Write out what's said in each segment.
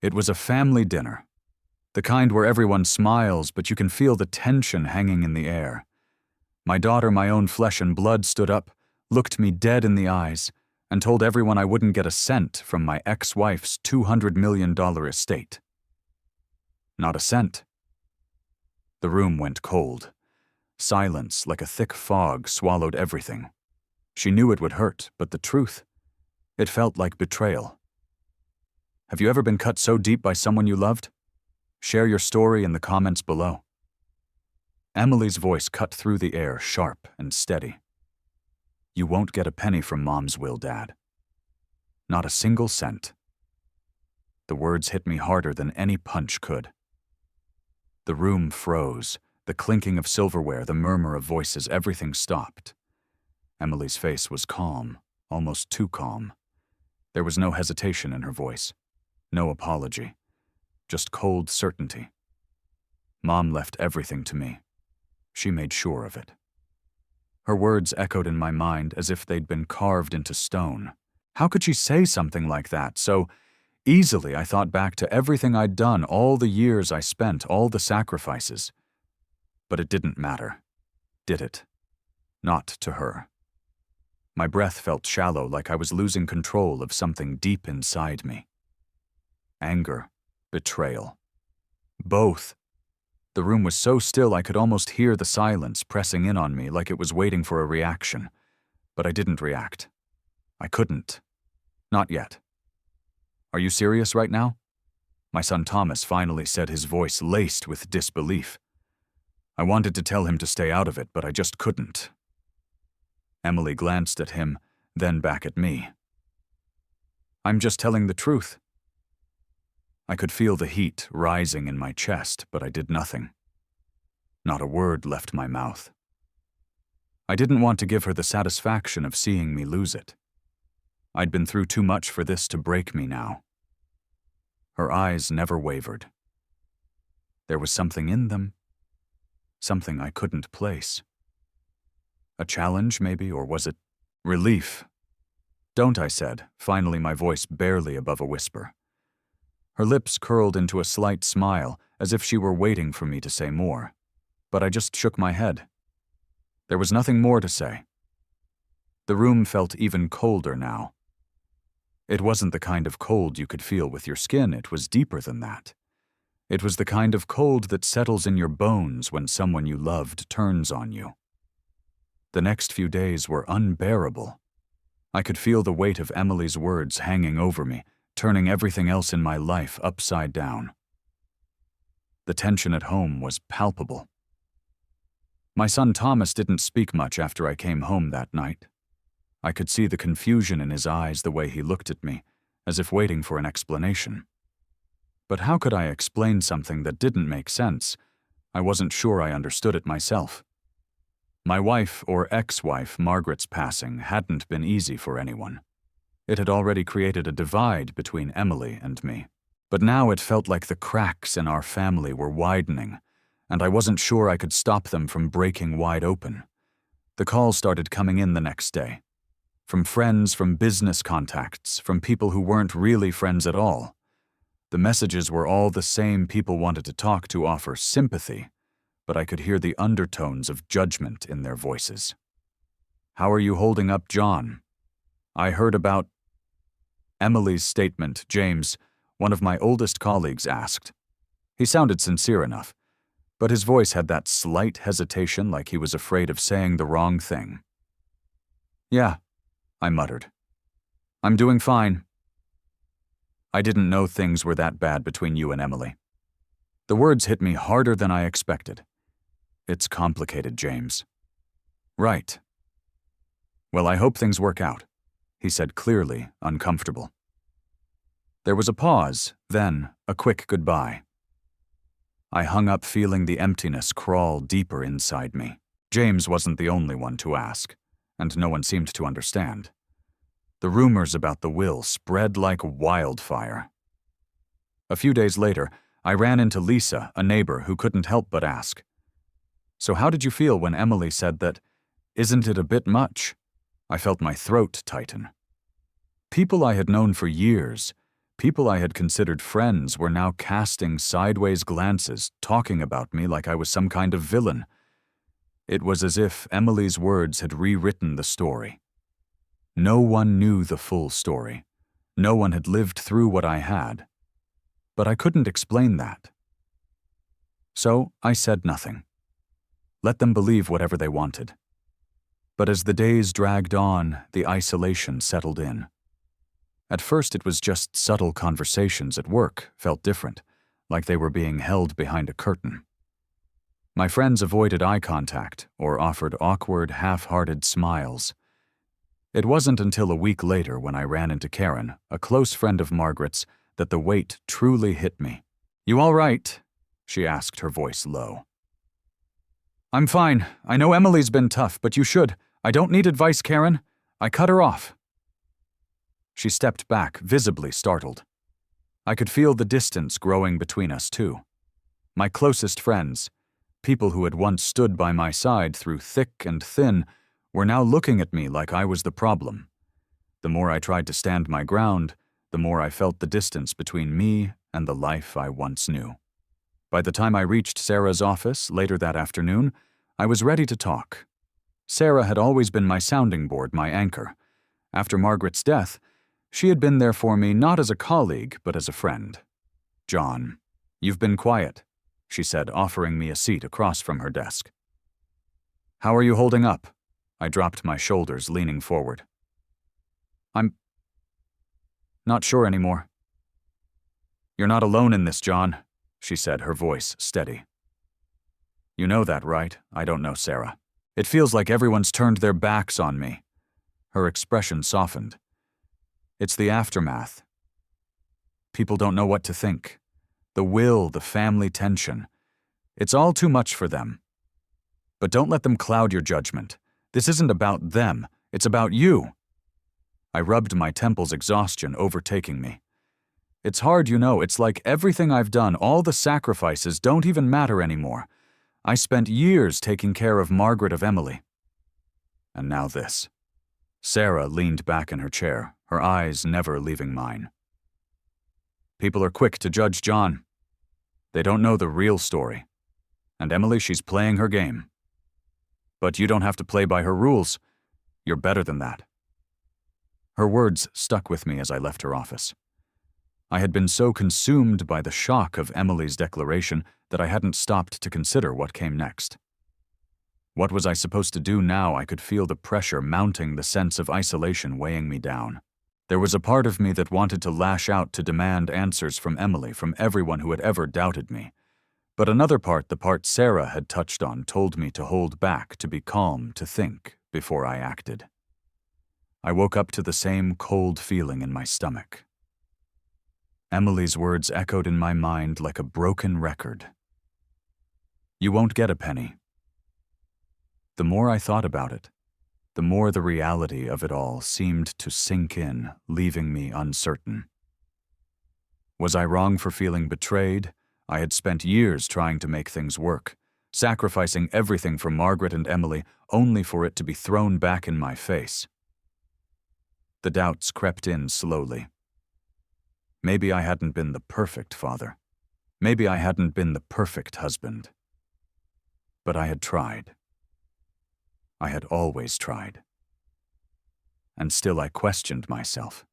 It was a family dinner, the kind where everyone smiles, but you can feel the tension hanging in the air. My daughter, my own flesh and blood, stood up, looked me dead in the eyes, and told everyone I wouldn't get a cent from my ex-wife's $200 million estate. Not a cent. The room went cold. Silence, like a thick fog, swallowed everything. She knew it would hurt, but the truth, it felt like betrayal. Have you ever been cut so deep by someone you loved? Share your story in the comments below. Emily's voice cut through the air, sharp and steady. You won't get a penny from Mom's will, Dad. Not a single cent. The words hit me harder than any punch could. The room froze, the clinking of silverware, the murmur of voices, everything stopped. Emily's face was calm, almost too calm. There was no hesitation in her voice, no apology, just cold certainty. Mom left everything to me. She made sure of it. Her words echoed in my mind as if they'd been carved into stone. How could she say something like that so easily? I thought back to everything I'd done, all the years I spent, all the sacrifices. But it didn't matter, did it? Not to her. My breath felt shallow, like I was losing control of something deep inside me. Anger, betrayal. Both. The room was so still I could almost hear the silence pressing in on me, like it was waiting for a reaction. But I didn't react. I couldn't. Not yet. Are you serious right now? My son Thomas finally said, his voice laced with disbelief. I wanted to tell him to stay out of it, but I just couldn't. Emily glanced at him, then back at me. I'm just telling the truth. I could feel the heat rising in my chest, but I did nothing. Not a word left my mouth. I didn't want to give her the satisfaction of seeing me lose it. I'd been through too much for this to break me now. Her eyes never wavered. There was something in them, something I couldn't place. A challenge, maybe, or was it relief? Don't, I said, finally, my voice barely above a whisper. Her lips curled into a slight smile, as if she were waiting for me to say more. But I just shook my head. There was nothing more to say. The room felt even colder now. It wasn't the kind of cold you could feel with your skin, it was deeper than that. It was the kind of cold that settles in your bones when someone you loved turns on you. The next few days were unbearable. I could feel the weight of Emily's words hanging over me, turning everything else in my life upside down. The tension at home was palpable. My son Thomas didn't speak much after I came home that night. I could see the confusion in his eyes, the way he looked at me, as if waiting for an explanation. But how could I explain something that didn't make sense? I wasn't sure I understood it myself. My wife, or ex-wife, Margaret's passing hadn't been easy for anyone. It had already created a divide between Emily and me. But now it felt like the cracks in our family were widening, and I wasn't sure I could stop them from breaking wide open. The calls started coming in the next day. From friends, from business contacts, from people who weren't really friends at all. The messages were all the same. People wanted to talk, to offer sympathy, but I could hear the undertones of judgment in their voices. How are you holding up, John? I heard about Emily's statement. James, one of my oldest colleagues, asked. He sounded sincere enough, but his voice had that slight hesitation, like he was afraid of saying the wrong thing. Yeah, I muttered. I'm doing fine. I didn't know things were that bad between you and Emily. The words hit me harder than I expected. It's complicated, James. Right. Well, I hope things work out, he said clearly, uncomfortable. There was a pause, then a quick goodbye. I hung up feeling the emptiness crawl deeper inside me. James wasn't the only one to ask, and no one seemed to understand. The rumors about the will spread like wildfire. A few days later, I ran into Lisa, a neighbor, who couldn't help but ask, "So how did you feel when Emily said that? Isn't it a bit much?" I felt my throat tighten. People I had known for years, People I had considered friends were now casting sideways glances, talking about me like I was some kind of villain. It was as if Emily's words had rewritten the story. No one knew the full story. No one had lived through what I had. But I couldn't explain that. So I said nothing. Let them believe whatever they wanted. But as the days dragged on, the isolation settled in. At first it was just subtle conversations at work felt different, like they were being held behind a curtain. My friends avoided eye contact or offered awkward, half-hearted smiles. It wasn't until a week later when I ran into Karen, a close friend of Margaret's, that the weight truly hit me. "You all right?" she asked, her voice low. "I'm fine. I know Emily's been tough, but you should. I don't need advice, Karen. I cut her off." She stepped back, visibly startled. I could feel the distance growing between us, too. My closest friends, people who had once stood by my side through thick and thin, were now looking at me like I was the problem. The more I tried to stand my ground, the more I felt the distance between me and the life I once knew. By the time I reached Sarah's office later that afternoon, I was ready to talk. Sarah had always been my sounding board, my anchor. After Margaret's death, she had been there for me not as a colleague, but as a friend. "John, you've been quiet," she said, offering me a seat across from her desk. "How are you holding up?" I dropped my shoulders, leaning forward. "I'm not sure anymore." "You're not alone in this, John," she said, her voice steady. "You know that, right? I don't know, Sarah. It feels like everyone's turned their backs on me." Her expression softened. "It's the aftermath. People don't know what to think. The will, the family tension. It's all too much for them. But don't let them cloud your judgment. This isn't about them. It's about you." I rubbed my temples, exhaustion overtaking me. "It's hard, you know. It's like everything I've done, all the sacrifices, don't even matter anymore. I spent years taking care of Margaret, of Emily. And now this." Sarah leaned back in her chair, her eyes never leaving mine. "People are quick to judge John. They don't know the real story. And Emily, she's playing her game. But you don't have to play by her rules. You're better than that." Her words stuck with me as I left her office. I had been so consumed by the shock of Emily's declaration that I hadn't stopped to consider what came next. What was I supposed to do now? I could feel the pressure mounting, the sense of isolation weighing me down. There was a part of me that wanted to lash out to demand answers from Emily, from everyone who had ever doubted me. But another part, the part Sarah had touched on, told me to hold back, to be calm, to think before I acted. I woke up to the same cold feeling in my stomach. Emily's words echoed in my mind like a broken record. "You won't get a penny." The more I thought about it, the more the reality of it all seemed to sink in, leaving me uncertain. Was I wrong for feeling betrayed? I had spent years trying to make things work, sacrificing everything for Margaret and Emily, only for it to be thrown back in my face. The doubts crept in slowly. Maybe I hadn't been the perfect father. Maybe I hadn't been the perfect husband. But I had tried. I had always tried. And still I questioned myself.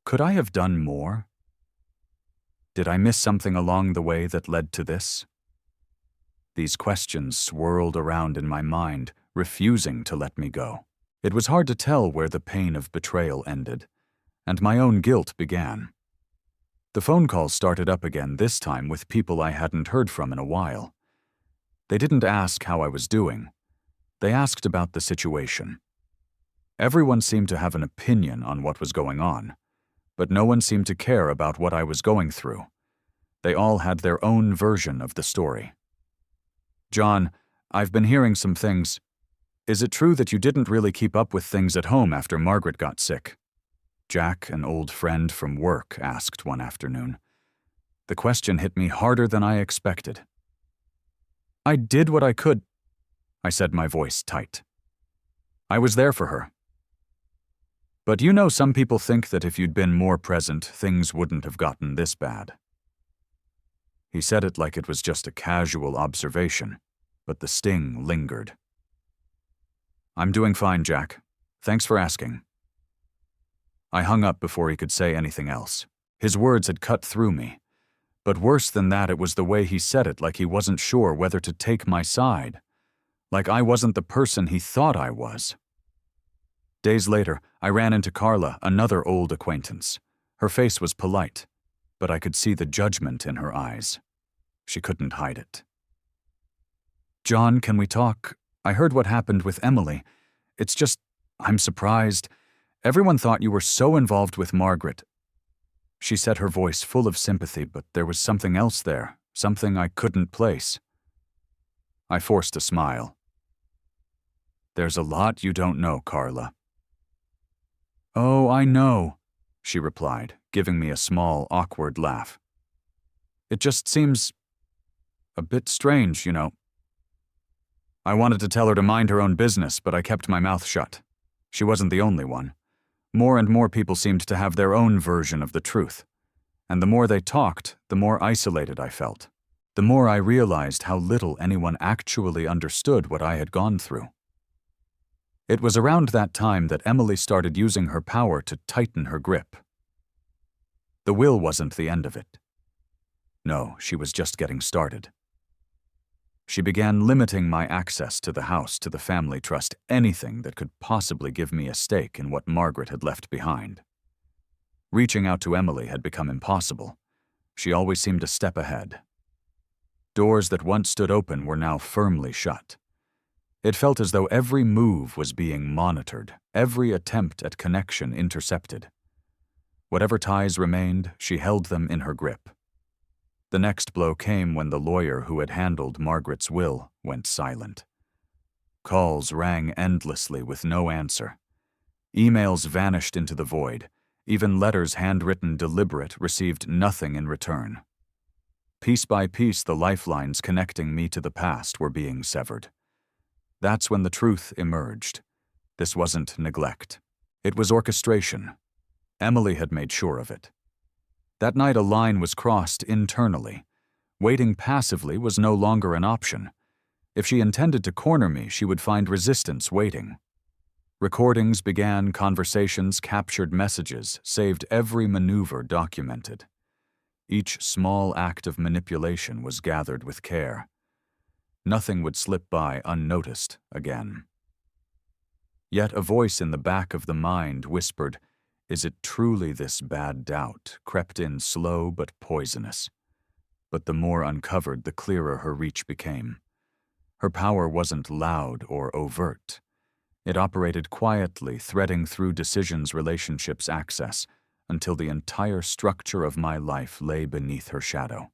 Could I have done more? Did I miss something along the way that led to this? These questions swirled around in my mind, refusing to let me go. It was hard to tell where the pain of betrayal ended, and my own guilt began. The phone calls started up again, this time with people I hadn't heard from in a while. They didn't ask how I was doing. They asked about the situation. Everyone seemed to have an opinion on what was going on, but no one seemed to care about what I was going through. They all had their own version of the story. "John, I've been hearing some things. Is it true that you didn't really keep up with things at home after Margaret got sick?" Jack, an old friend from work, asked one afternoon. The question hit me harder than I expected. "I did what I could," I said, my voice tight. "I was there for her." But you know, some people think that if you'd been more present, things wouldn't have gotten this bad. He said it like it was just a casual observation, but the sting lingered. I'm doing fine, Jack. Thanks for asking. I hung up before he could say anything else. His words had cut through me. But worse than that, it was the way he said it, like he wasn't sure whether to take my side. Like I wasn't the person he thought I was. Days later, I ran into Carla, another old acquaintance. Her face was polite, but I could see the judgment in her eyes. She couldn't hide it. John, can we talk? I heard what happened with Emily. It's just, I'm surprised. Everyone thought you were so involved with Margaret. She said, her voice full of sympathy, but there was something else there, something I couldn't place. I forced a smile. There's a lot you don't know, Carla. Oh, I know, she replied, giving me a small, awkward laugh. It just seems a bit strange, you know. I wanted to tell her to mind her own business, but I kept my mouth shut. She wasn't the only one. More and more people seemed to have their own version of the truth. And the more they talked, the more isolated I felt. The more I realized how little anyone actually understood what I had gone through. It was around that time that Emily started using her power to tighten her grip. The will wasn't the end of it. No, she was just getting started. She began limiting my access to the house, to the family trust, anything that could possibly give me a stake in what Margaret had left behind. Reaching out to Emily had become impossible. She always seemed a step ahead. Doors that once stood open were now firmly shut. It felt as though every move was being monitored, every attempt at connection intercepted. Whatever ties remained, she held them in her grip. The next blow came when the lawyer who had handled Margaret's will went silent. Calls rang endlessly with no answer. Emails vanished into the void. Even letters handwritten deliberate received nothing in return. Piece by piece, the lifelines connecting me to the past were being severed. That's when the truth emerged. This wasn't neglect. It was orchestration. Emily had made sure of it. That night a line was crossed internally. Waiting passively was no longer an option. If she intended to corner me, she would find resistance waiting. Recordings began, conversations, captured messages, saved every maneuver documented. Each small act of manipulation was gathered with care. Nothing would slip by unnoticed again. Yet a voice in the back of the mind whispered, "Is it truly this bad doubt?" crept in slow but poisonous. But the more uncovered, the clearer her reach became. Her power wasn't loud or overt. It operated quietly, threading through decisions, relationships, access, until the entire structure of my life lay beneath her shadow.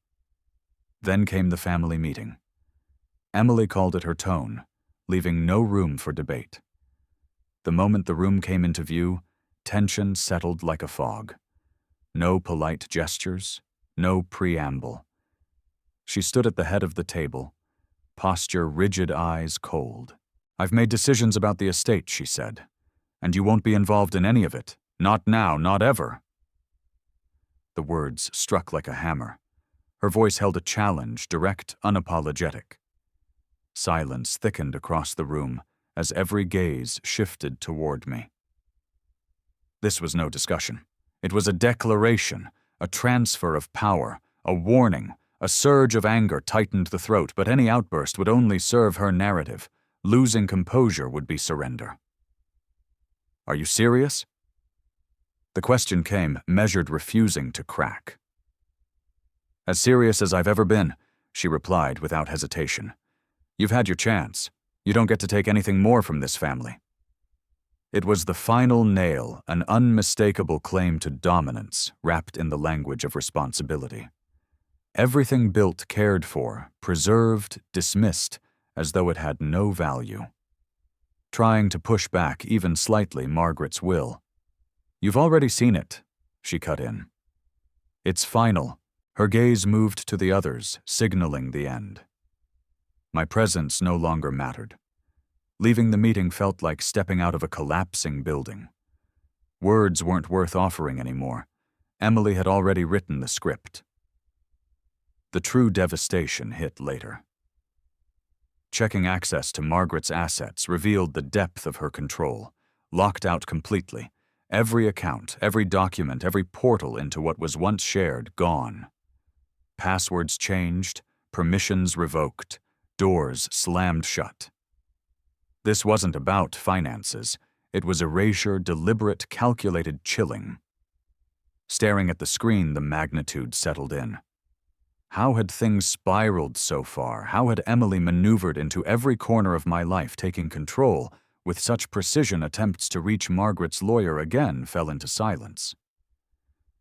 Then came the family meeting. Emily called it her tone, leaving no room for debate. The moment the room came into view, tension settled like a fog. No polite gestures, no preamble. She stood at the head of the table, posture rigid, eyes cold. "I've made decisions about the estate," she said, "and you won't be involved in any of it. Not now, not ever." The words struck like a hammer. Her voice held a challenge, direct, unapologetic. Silence thickened across the room as every gaze shifted toward me. This was no discussion. It was a declaration, a transfer of power, a warning. A surge of anger tightened the throat, but any outburst would only serve her narrative. Losing composure would be surrender. "Are you serious?" The question came, measured, refusing to crack. "As serious as I've ever been," she replied without hesitation. "You've had your chance. You don't get to take anything more from this family." It was the final nail, an unmistakable claim to dominance, wrapped in the language of responsibility. Everything built, cared for, preserved, dismissed, as though it had no value. Trying to push back, even slightly, Margaret's will. "You've already seen it," she cut in. "It's final." Her gaze moved to the others, signaling the end. My presence no longer mattered. Leaving the meeting felt like stepping out of a collapsing building. Words weren't worth offering anymore. Emily had already written the script. The true devastation hit later. Checking access to Margaret's assets revealed the depth of her control, locked out completely. Every account, every document, every portal into what was once shared, gone. Passwords changed, permissions revoked, doors slammed shut. This wasn't about finances. It was erasure, deliberate, calculated chilling. Staring at the screen, the magnitude settled in. How had things spiraled so far? How had Emily maneuvered into every corner of my life, taking control? With such precision, attempts to reach Margaret's lawyer again fell into silence.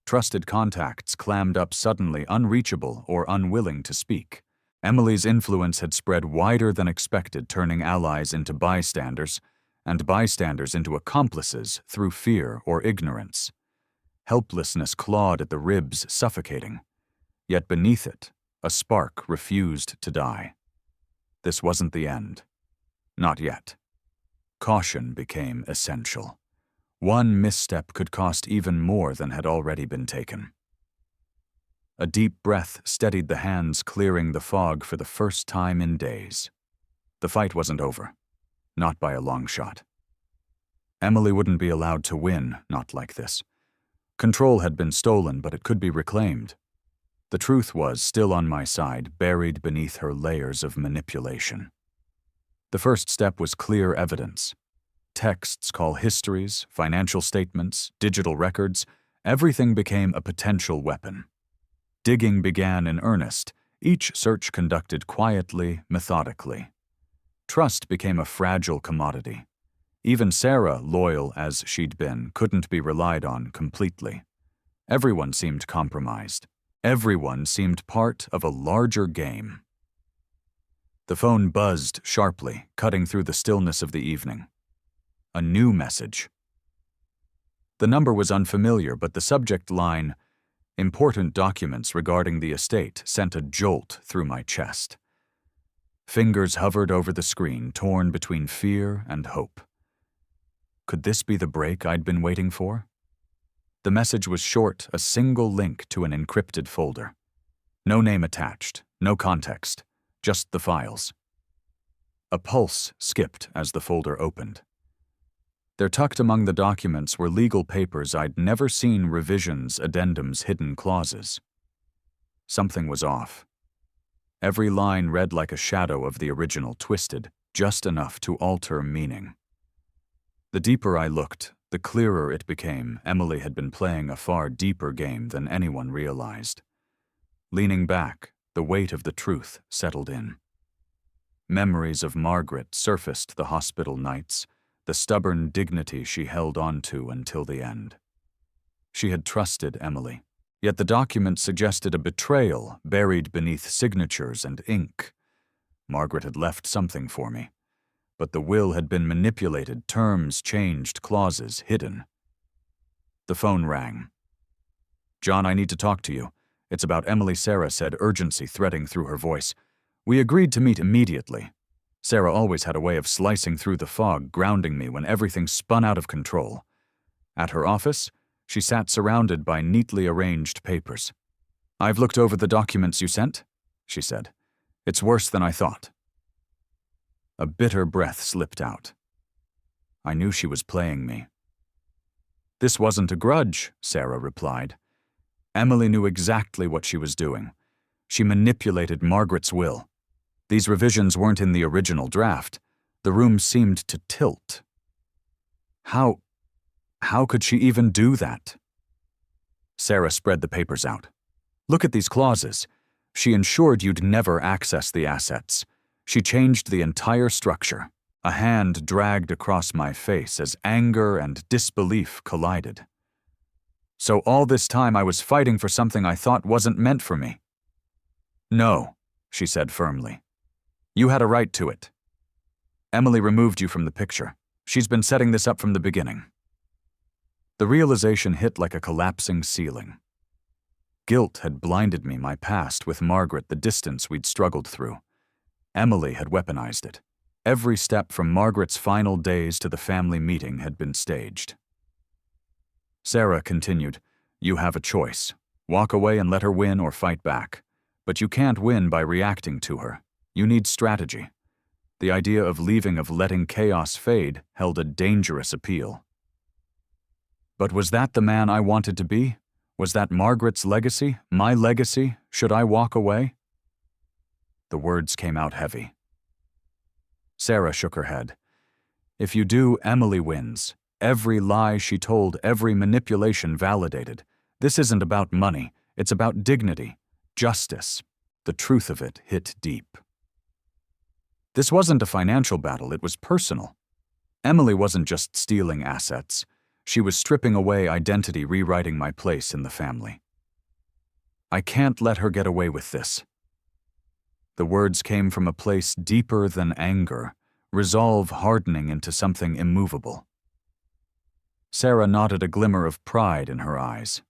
Trusted contacts clammed up suddenly, unreachable or unwilling to speak. Emily's influence had spread wider than expected, turning allies into bystanders, and bystanders into accomplices through fear or ignorance. Helplessness clawed at the ribs, suffocating. Yet beneath it, a spark refused to die. This wasn't the end. Not yet. Caution became essential. One misstep could cost even more than had already been taken. A deep breath steadied the hands clearing the fog for the first time in days. The fight wasn't over. Not by a long shot. Emily wouldn't be allowed to win, not like this. Control had been stolen, but it could be reclaimed. The truth was still on my side, buried beneath her layers of manipulation. The first step was clear evidence. Texts, call histories, financial statements, digital records, everything became a potential weapon. Digging began in earnest, each search conducted quietly, methodically. Trust became a fragile commodity. Even Sarah, loyal as she'd been, couldn't be relied on completely. Everyone seemed compromised. Everyone seemed part of a larger game. The phone buzzed sharply, cutting through the stillness of the evening. A new message. The number was unfamiliar, but the subject line, "Important documents regarding the estate," sent a jolt through my chest. Fingers hovered over the screen, torn between fear and hope. Could this be the break I'd been waiting for? The message was short, a single link to an encrypted folder. No name attached, no context, just the files. A pulse skipped as the folder opened. There, tucked among the documents, were legal papers I'd never seen: revisions, addendums, hidden clauses. Something was off. Every line read like a shadow of the original, twisted, just enough to alter meaning. The deeper I looked, the clearer it became. Emily had been playing a far deeper game than anyone realized. Leaning back, the weight of the truth settled in. Memories of Margaret surfaced: the hospital nights, the stubborn dignity she held on to until the end. She had trusted Emily, yet the document suggested a betrayal buried beneath signatures and ink. Margaret had left something for me, but the will had been manipulated, terms changed, clauses hidden. The phone rang. "John, I need to talk to you. It's about Emily," Sarah said, urgency threading through her voice. "We agreed to meet immediately." Sarah always had a way of slicing through the fog, grounding me when everything spun out of control. At her office, she sat surrounded by neatly arranged papers. "I've looked over the documents you sent," she said. "It's worse than I thought." A bitter breath slipped out. I knew she was playing me. "This wasn't a grudge," Sarah replied. "Emily knew exactly what she was doing. She manipulated Margaret's will. These revisions weren't in the original draft. The room seemed to tilt." How could she even do that?" Sarah spread the papers out. "Look at these clauses. She ensured you'd never access the assets. She changed the entire structure." A hand dragged across my face as anger and disbelief collided. "So all this time I was fighting for something I thought wasn't meant for me?" "No," she said firmly. "You had a right to it. Emily removed you from the picture. She's been setting this up from the beginning." The realization hit like a collapsing ceiling. Guilt had blinded me, my past with Margaret, the distance we'd struggled through. Emily had weaponized it. Every step from Margaret's final days to the family meeting had been staged. Sarah continued, "You have a choice. Walk away and let her win or fight back. But you can't win by reacting to her. You need strategy." The idea of letting chaos fade held a dangerous appeal. But was that the man I wanted to be? Was that Margaret's legacy? My legacy? Should I walk away? The words came out heavy. Sarah shook her head. "If you do, Emily wins. Every lie she told, every manipulation validated. This isn't about money. It's about dignity, justice." The truth of it hit deep. This wasn't a financial battle, it was personal. Emily wasn't just stealing assets. She was stripping away identity, rewriting my place in the family. I can't let her get away with this. The words came from a place deeper than anger, resolve hardening into something immovable. Sarah nodded, a glimmer of pride in her eyes.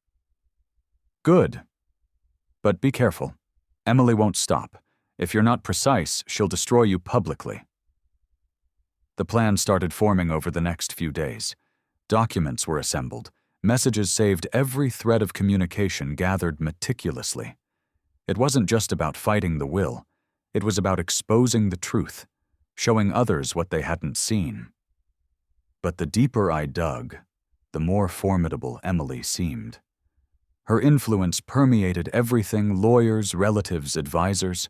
"Good. But be careful. Emily won't stop. If you're not precise, she'll destroy you publicly." The plan started forming over the next few days. Documents were assembled, messages saved, every thread of communication gathered meticulously. It wasn't just about fighting the will. It was about exposing the truth, showing others what they hadn't seen. But the deeper I dug, the more formidable Emily seemed. Her influence permeated everything: lawyers, relatives, advisors.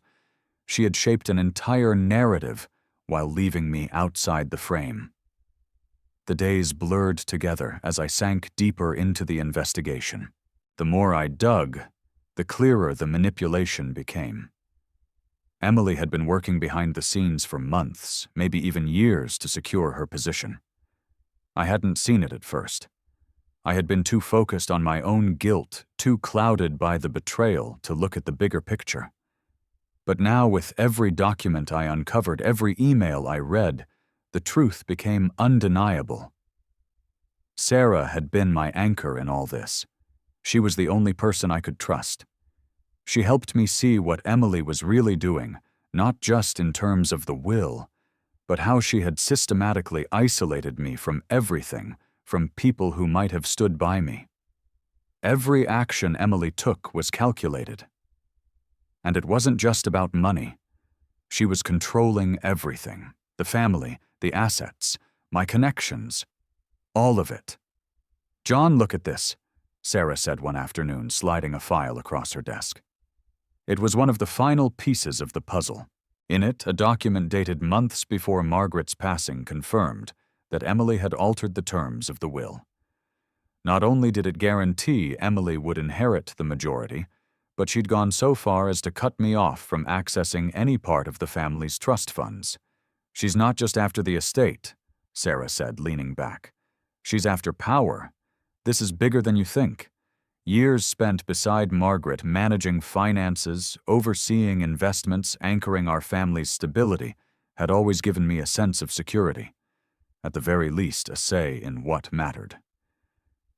She had shaped an entire narrative while leaving me outside the frame. The days blurred together as I sank deeper into the investigation. The more I dug, the clearer the manipulation became. Emily had been working behind the scenes for months, maybe even years, to secure her position. I hadn't seen it at first. I had been too focused on my own guilt, too clouded by the betrayal to look at the bigger picture. But now, with every document I uncovered, every email I read, the truth became undeniable. Sarah had been my anchor in all this. She was the only person I could trust. She helped me see what Emily was really doing, not just in terms of the will, but how she had systematically isolated me from everything, from people who might have stood by me. Every action Emily took was calculated. And it wasn't just about money. She was controlling everything: the family, the assets, my connections, all of it. "John, look at this," Sarah said one afternoon, sliding a file across her desk. It was one of the final pieces of the puzzle. In it, a document dated months before Margaret's passing confirmed that Emily had altered the terms of the will. Not only did it guarantee Emily would inherit the majority, but she'd gone so far as to cut me off from accessing any part of the family's trust funds. "She's not just after the estate," Sarah said, leaning back. "She's after power. This is bigger than you think." Years spent beside Margaret, managing finances, overseeing investments, anchoring our family's stability, had always given me a sense of security. At the very least, a say in what mattered.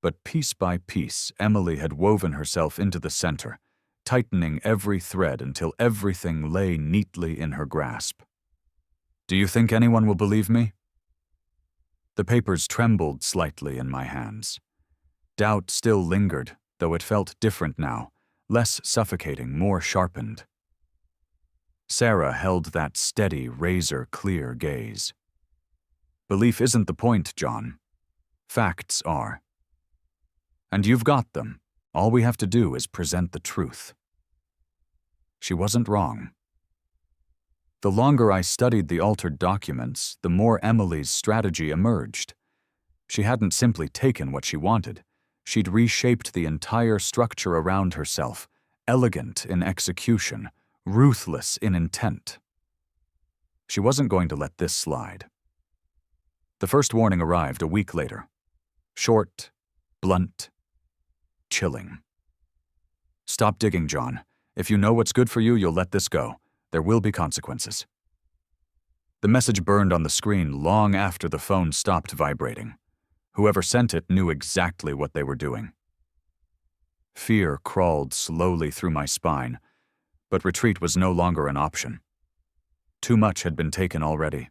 But piece by piece, Emily had woven herself into the center, tightening every thread until everything lay neatly in her grasp. "Do you think anyone will believe me?" The papers trembled slightly in my hands. Doubt still lingered, though it felt different now, less suffocating, more sharpened. Sarah held that steady, razor-clear gaze. "Belief isn't the point, John. Facts are. And you've got them. All we have to do is present the truth." She wasn't wrong. The longer I studied the altered documents, the more Emily's strategy emerged. She hadn't simply taken what she wanted. She'd reshaped the entire structure around herself, elegant in execution, ruthless in intent. She wasn't going to let this slide. The first warning arrived a week later. Short, blunt, chilling. "Stop digging, John. If you know what's good for you, you'll let this go. There will be consequences." The message burned on the screen long after the phone stopped vibrating. Whoever sent it knew exactly what they were doing. Fear crawled slowly through my spine, but retreat was no longer an option. Too much had been taken already.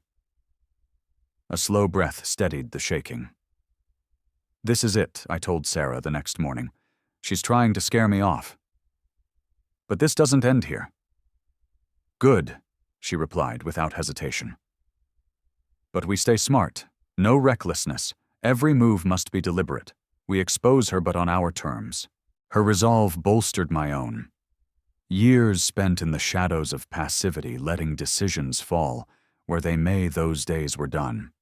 A slow breath steadied the shaking. "This is it," I told Sarah the next morning. "She's trying to scare me off. But this doesn't end here." "Good," she replied without hesitation. "But we stay smart. No recklessness. Every move must be deliberate. We expose her, but on our terms." Her resolve bolstered my own. Years spent in the shadows of passivity, letting decisions fall where they may, those days were done.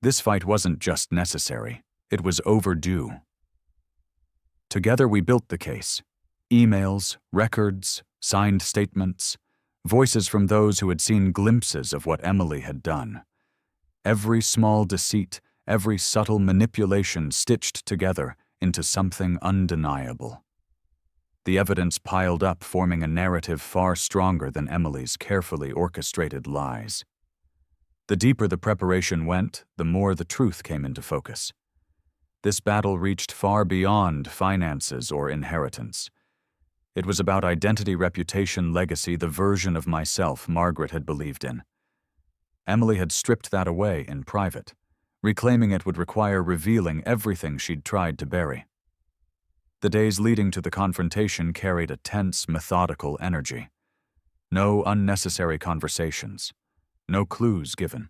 This fight wasn't just necessary, it was overdue. Together we built the case. Emails, records, signed statements, voices from those who had seen glimpses of what Emily had done. Every small deceit, every subtle manipulation stitched together into something undeniable. The evidence piled up, forming a narrative far stronger than Emily's carefully orchestrated lies. The deeper the preparation went, the more the truth came into focus. This battle reached far beyond finances or inheritance. It was about identity, reputation, legacy, the version of myself Margaret had believed in. Emily had stripped that away in private. Reclaiming it would require revealing everything she'd tried to bury. The days leading to the confrontation carried a tense, methodical energy. No unnecessary conversations. No clues given.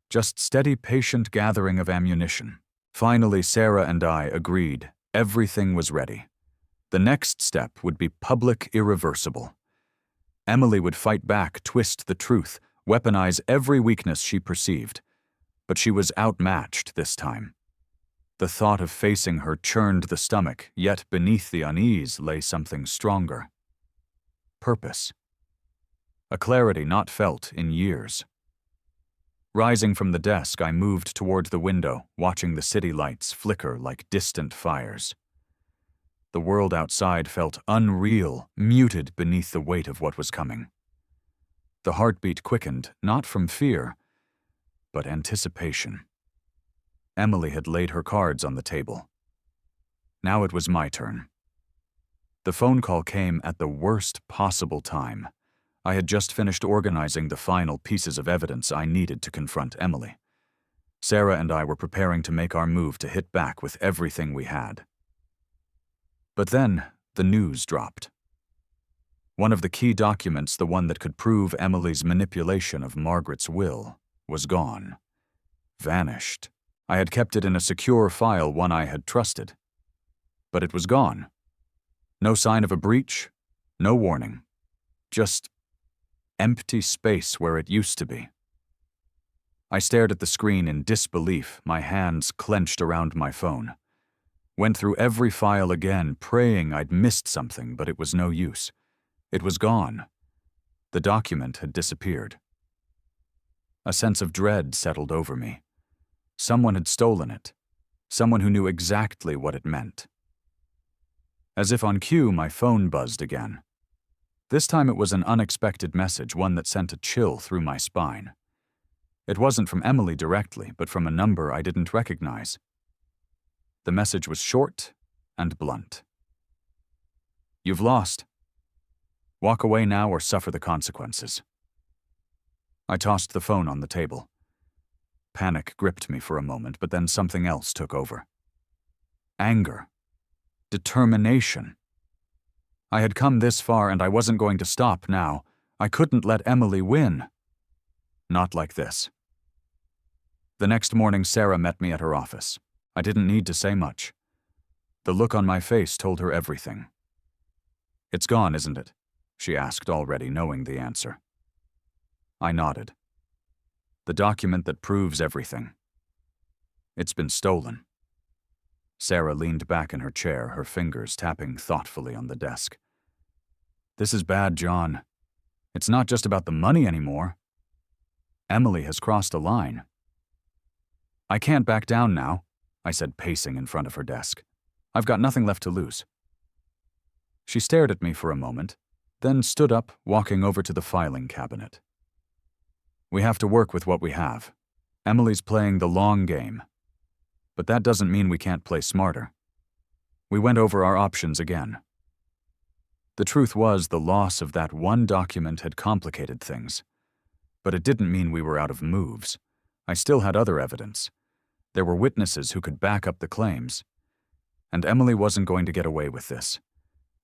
Just steady, patient gathering of ammunition. Finally, Sarah and I agreed everything was ready. The next step would be public, irreversible. Emily would fight back, twist the truth, weaponize every weakness she perceived. But she was outmatched this time. The thought of facing her churned the stomach, yet beneath the unease lay something stronger. Purpose. A clarity not felt in years. Rising from the desk, I moved toward the window, watching the city lights flicker like distant fires. The world outside felt unreal, muted beneath the weight of what was coming. The heartbeat quickened, not from fear, but anticipation. Emily had laid her cards on the table. Now it was my turn. The phone call came at the worst possible time. I had just finished organizing the final pieces of evidence I needed to confront Emily. Sarah and I were preparing to make our move to hit back with everything we had. But then, the news dropped. One of the key documents, the one that could prove Emily's manipulation of Margaret's will, was gone. Vanished. I had kept it in a secure file, one I had trusted. But it was gone. No sign of a breach, no warning. Just empty space where it used to be. I stared at the screen in disbelief, my hands clenched around my phone. Went through every file again, praying I'd missed something, but it was no use. It was gone. The document had disappeared. A sense of dread settled over me. Someone had stolen it. Someone who knew exactly what it meant. As if on cue, my phone buzzed again. This time it was an unexpected message, one that sent a chill through my spine. It wasn't from Emily directly, but from a number I didn't recognize. The message was short and blunt. "You've lost. Walk away now or suffer the consequences." I tossed the phone on the table. Panic gripped me for a moment, but then something else took over. Anger. Determination. I had come this far and I wasn't going to stop now. I couldn't let Emily win. Not like this. The next morning, Sarah met me at her office. I didn't need to say much. The look on my face told her everything. "It's gone, isn't it?" she asked, already knowing the answer. I nodded. "The document that proves everything. It's been stolen." Sarah leaned back in her chair, her fingers tapping thoughtfully on the desk. "This is bad, John. It's not just about the money anymore. Emily has crossed a line." "I can't back down now," I said, pacing in front of her desk. "I've got nothing left to lose." She stared at me for a moment, then stood up, walking over to the filing cabinet. "We have to work with what we have. Emily's playing the long game. But that doesn't mean we can't play smarter." We went over our options again. The truth was, the loss of that one document had complicated things. But it didn't mean we were out of moves. I still had other evidence. There were witnesses who could back up the claims. And Emily wasn't going to get away with this.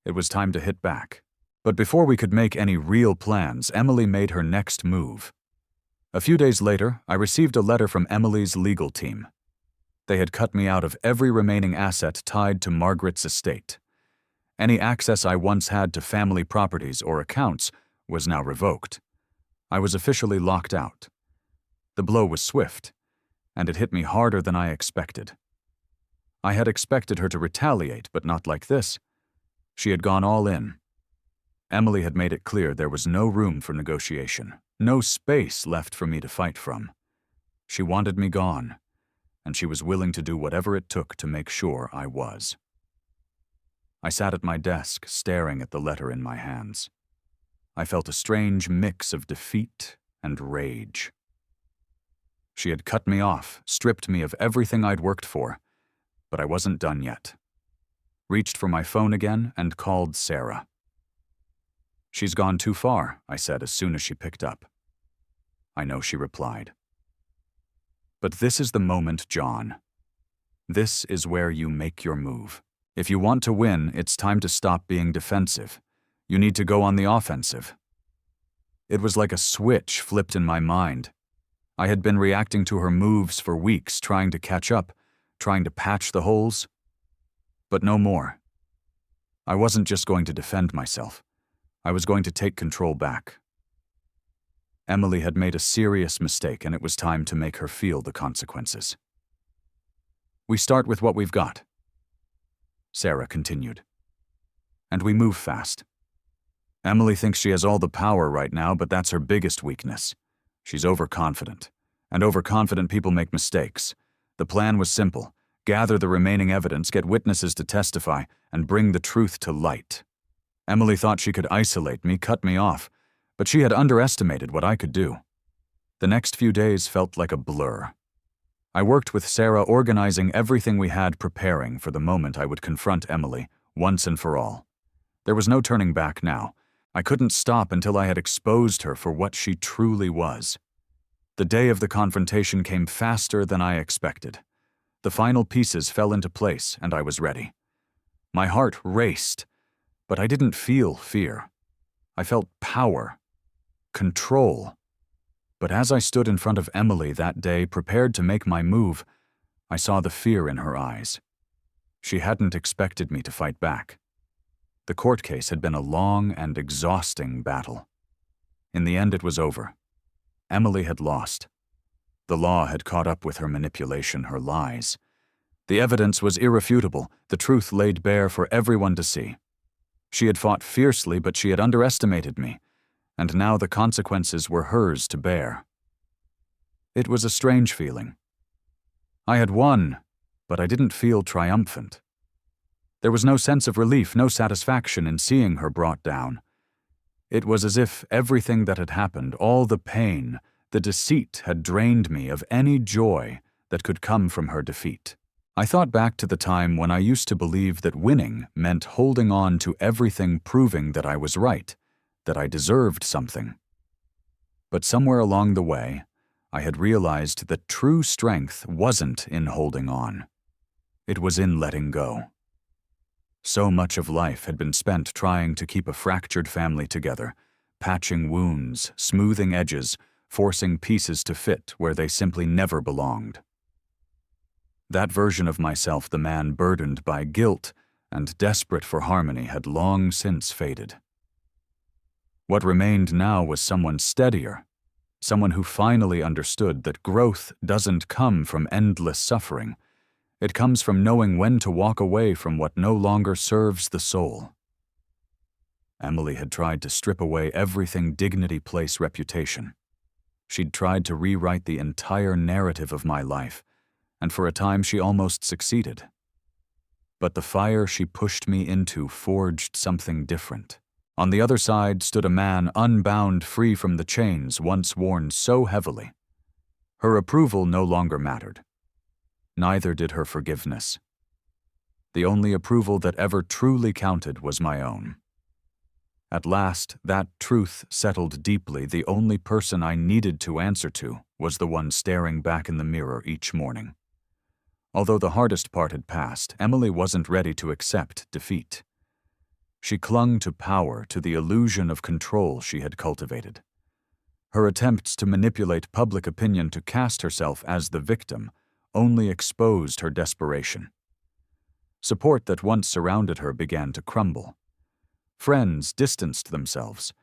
It was time to hit back. But before we could make any real plans, Emily made her next move. A few days later, I received a letter from Emily's legal team. They had cut me out of every remaining asset tied to Margaret's estate. Any access I once had to family properties or accounts was now revoked. I was officially locked out. The blow was swift, and it hit me harder than I expected. I had expected her to retaliate, but not like this. She had gone all in. Emily had made it clear there was no room for negotiation, no space left for me to fight from. She wanted me gone, and she was willing to do whatever it took to make sure I was. I sat at my desk, staring at the letter in my hands. I felt a strange mix of defeat and rage. She had cut me off, stripped me of everything I'd worked for, but I wasn't done yet. Reached for my phone again and called Sarah. "She's gone too far," I said as soon as she picked up. "I know," she replied. "But this is the moment, John. This is where you make your move. If you want to win, it's time to stop being defensive. You need to go on the offensive." It was like a switch flipped in my mind. I had been reacting to her moves for weeks, trying to catch up, trying to patch the holes. But no more. I wasn't just going to defend myself. I was going to take control back. Emily had made a serious mistake, and it was time to make her feel the consequences. "We start with what we've got," Sarah continued. "And we move fast. Emily thinks she has all the power right now, but that's her biggest weakness. She's overconfident, and overconfident people make mistakes. The plan was simple: gather the remaining evidence, get witnesses to testify, and bring the truth to light. Emily thought she could isolate me, cut me off, but she had underestimated what I could do. The next few days felt like a blur. I worked with Sarah, organizing everything we had, preparing for the moment I would confront Emily, once and for all. There was no turning back now. I couldn't stop until I had exposed her for what she truly was. The day of the confrontation came faster than I expected. The final pieces fell into place, and I was ready. My heart raced, but I didn't feel fear. I felt power, control. But as I stood in front of Emily that day, prepared to make my move, I saw the fear in her eyes. She hadn't expected me to fight back. The court case had been a long and exhausting battle. In the end, it was over. Emily had lost. The law had caught up with her manipulation, her lies. The evidence was irrefutable, the truth laid bare for everyone to see. She had fought fiercely, but she had underestimated me, and now the consequences were hers to bear. It was a strange feeling. I had won, but I didn't feel triumphant. There was no sense of relief, no satisfaction in seeing her brought down. It was as if everything that had happened, all the pain, the deceit, had drained me of any joy that could come from her defeat. I thought back to the time when I used to believe that winning meant holding on to everything, proving that I was right, that I deserved something. But somewhere along the way, I had realized that true strength wasn't in holding on. It was in letting go. So much of life had been spent trying to keep a fractured family together, patching wounds, smoothing edges, forcing pieces to fit where they simply never belonged. That version of myself, the man burdened by guilt and desperate for harmony, had long since faded. What remained now was someone steadier, someone who finally understood that growth doesn't come from endless suffering. It comes from knowing when to walk away from what no longer serves the soul. Emily had tried to strip away everything dignity, place, reputation. She'd tried to rewrite the entire narrative of my life, and for a time she almost succeeded. But the fire she pushed me into forged something different. On the other side stood a man unbound, free from the chains once worn so heavily. Her approval no longer mattered. Neither did her forgiveness. The only approval that ever truly counted was my own. At last, that truth settled deeply. The only person I needed to answer to was the one staring back in the mirror each morning. Although the hardest part had passed, Emily wasn't ready to accept defeat. She clung to power, to the illusion of control she had cultivated. Her attempts to manipulate public opinion to cast herself as the victim only exposed her desperation. Support that once surrounded her began to crumble. Friends distanced themselves.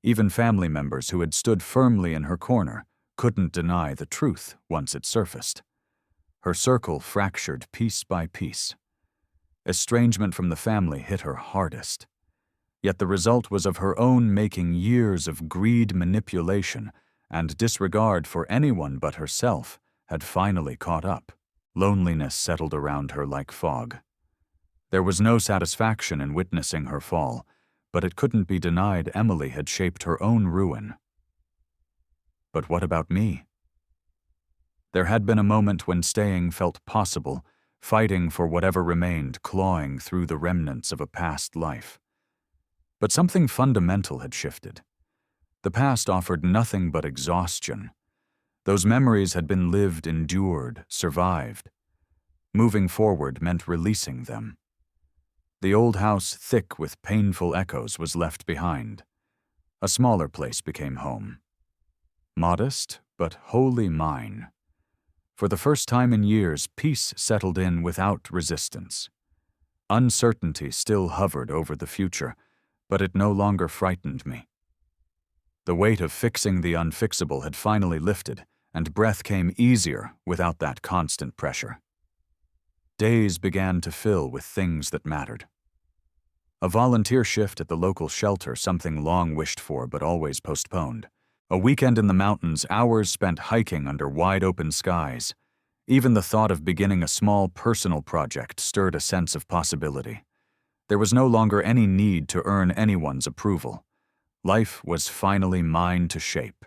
Even family members who had stood firmly in her corner couldn't deny the truth once it surfaced. Her circle fractured piece by piece. Estrangement from the family hit her hardest. Yet the result was of her own making. Years of greed, manipulation, and disregard for anyone but herself had finally caught up. Loneliness settled around her like fog. There was no satisfaction in witnessing her fall, but it couldn't be denied Emily had shaped her own ruin. But what about me? There had been a moment when staying felt possible, fighting for whatever remained, clawing through the remnants of a past life. But something fundamental had shifted. The past offered nothing but exhaustion. Those memories had been lived, endured, survived. Moving forward meant releasing them. The old house, thick with painful echoes, was left behind. A smaller place became home. Modest, but wholly mine. For the first time in years, peace settled in without resistance. Uncertainty still hovered over the future, but it no longer frightened me. The weight of fixing the unfixable had finally lifted, and breath came easier without that constant pressure. Days began to fill with things that mattered. A volunteer shift at the local shelter, something long wished for but always postponed. A weekend in the mountains, hours spent hiking under wide-open skies. Even the thought of beginning a small personal project stirred a sense of possibility. There was no longer any need to earn anyone's approval. Life was finally mine to shape.